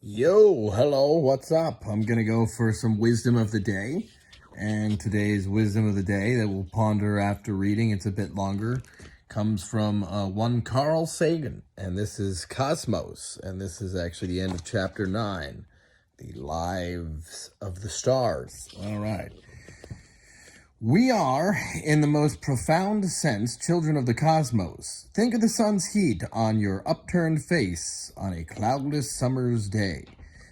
Yo, hello, what's up? I'm going to go for some wisdom of the day. And today's wisdom of the day that we'll ponder after reading, it's a bit longer, comes from one Carl Sagan. And this is Cosmos. And this is actually the end of chapter 9, The Lives of the Stars. All right. We are, in the most profound sense, children of the cosmos. Think of the sun's heat on your upturned face on a cloudless summer's day.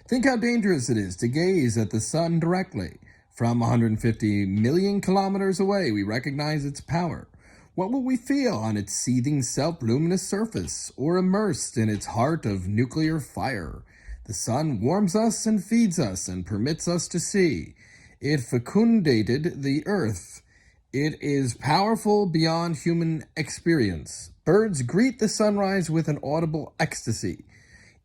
Think how dangerous it is to gaze at the sun directly. From 150 million kilometers away, we recognize its power. What will we feel on its seething self-luminous surface, or immersed in its heart of nuclear fire? The sun warms us and feeds us and permits us to see. It fecundated the earth. It is powerful beyond human experience. Birds greet the sunrise with an audible ecstasy.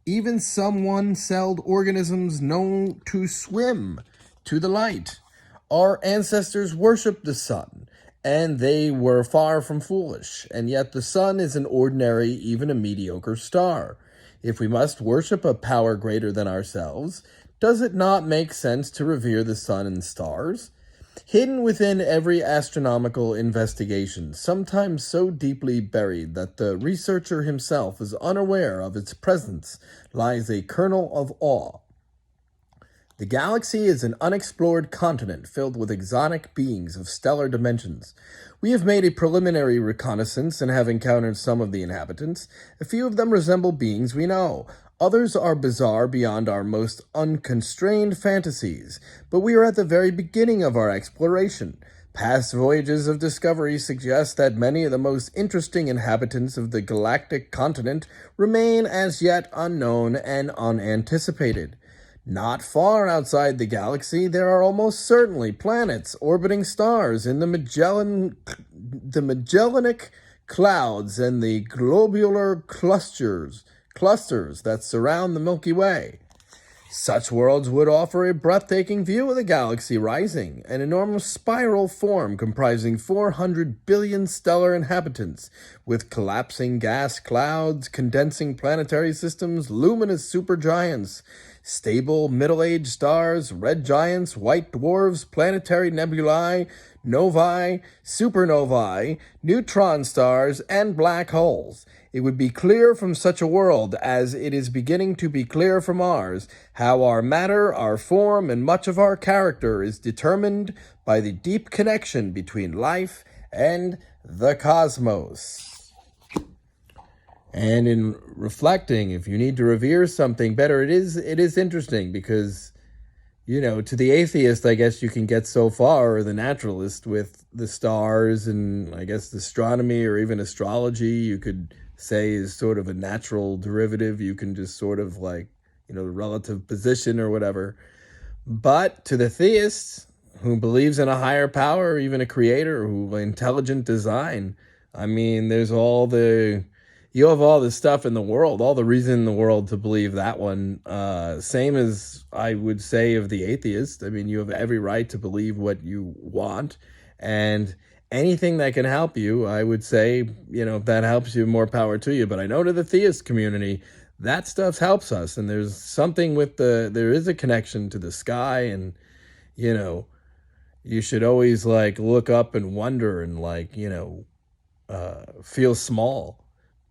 Even some one-celled organisms know to swim to the light. Our ancestors worshipped the sun, and they were far from foolish, and yet the sun is an ordinary, even a mediocre star. If we must worship a power greater than ourselves, does it not make sense to revere the sun and stars? Hidden within every astronomical investigation, sometimes so deeply buried that the researcher himself is unaware of its presence, lies a kernel of awe. The galaxy is an unexplored continent filled with exotic beings of stellar dimensions. We have made a preliminary reconnaissance and have encountered some of the inhabitants. A few of them resemble beings we know. Others are bizarre beyond our most unconstrained fantasies, but we are at the very beginning of our exploration. Past voyages of discovery suggest that many of the most interesting inhabitants of the galactic continent remain as yet unknown and unanticipated. Not far outside the galaxy, there are almost certainly planets orbiting stars in the Magellanic clouds and the globular clusters that surround the Milky Way. Such worlds would offer a breathtaking view of the galaxy rising, an enormous spiral form comprising 400 billion stellar inhabitants, with collapsing gas clouds, condensing planetary systems, luminous supergiants, stable middle-aged stars, red giants, white dwarfs, planetary nebulae, novae, supernovae, neutron stars, and black holes. It would be clear from such a world, as it is beginning to be clear from ours, how our matter, our form, and much of our character is determined by the deep connection between life and the cosmos. And in reflecting, if you need to revere something better, it is interesting because, to the atheist, I guess you can get so far, or the naturalist, with the stars and I guess astronomy or even astrology, you could say is sort of a natural derivative. You can just sort of the relative position or whatever. But to the theist who believes in a higher power, or even a creator, who intelligent design, I mean, you have all this stuff in the world, all the reason in the world to believe that one. Same as I would say of the atheist. I mean, you have every right to believe what you want, and anything that can help you, I would say, if that helps you, more power to you. But I know to the theist community, that stuff helps us, and there's something there is a connection to the sky, and, you should always look up and wonder and feel small,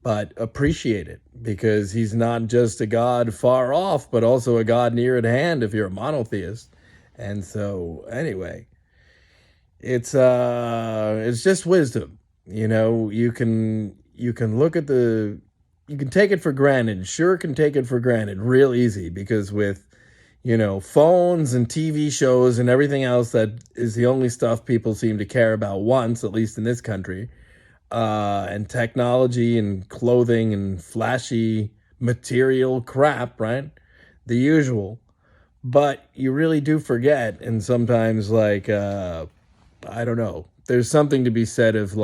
but appreciate it, because he's not just a God far off, but also a God near at hand if you're a monotheist. And so anyway, it's just wisdom. You can look at you can take it for granted. Sure, can take it for granted real easy, because with phones and TV shows and everything else, that is the only stuff people seem to care about once, at least in this country. And technology and clothing and flashy material crap, right? The usual. But you really do forget, and sometimes I don't know, there's something to be said of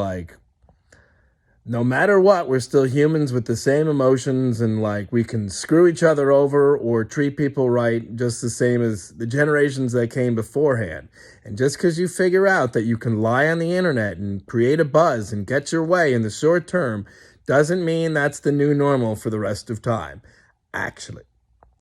no matter what, we're still humans with the same emotions, and we can screw each other over or treat people right just the same as the generations that came beforehand. And just because you figure out that you can lie on the internet and create a buzz and get your way in the short term doesn't mean that's the new normal for the rest of time, actually.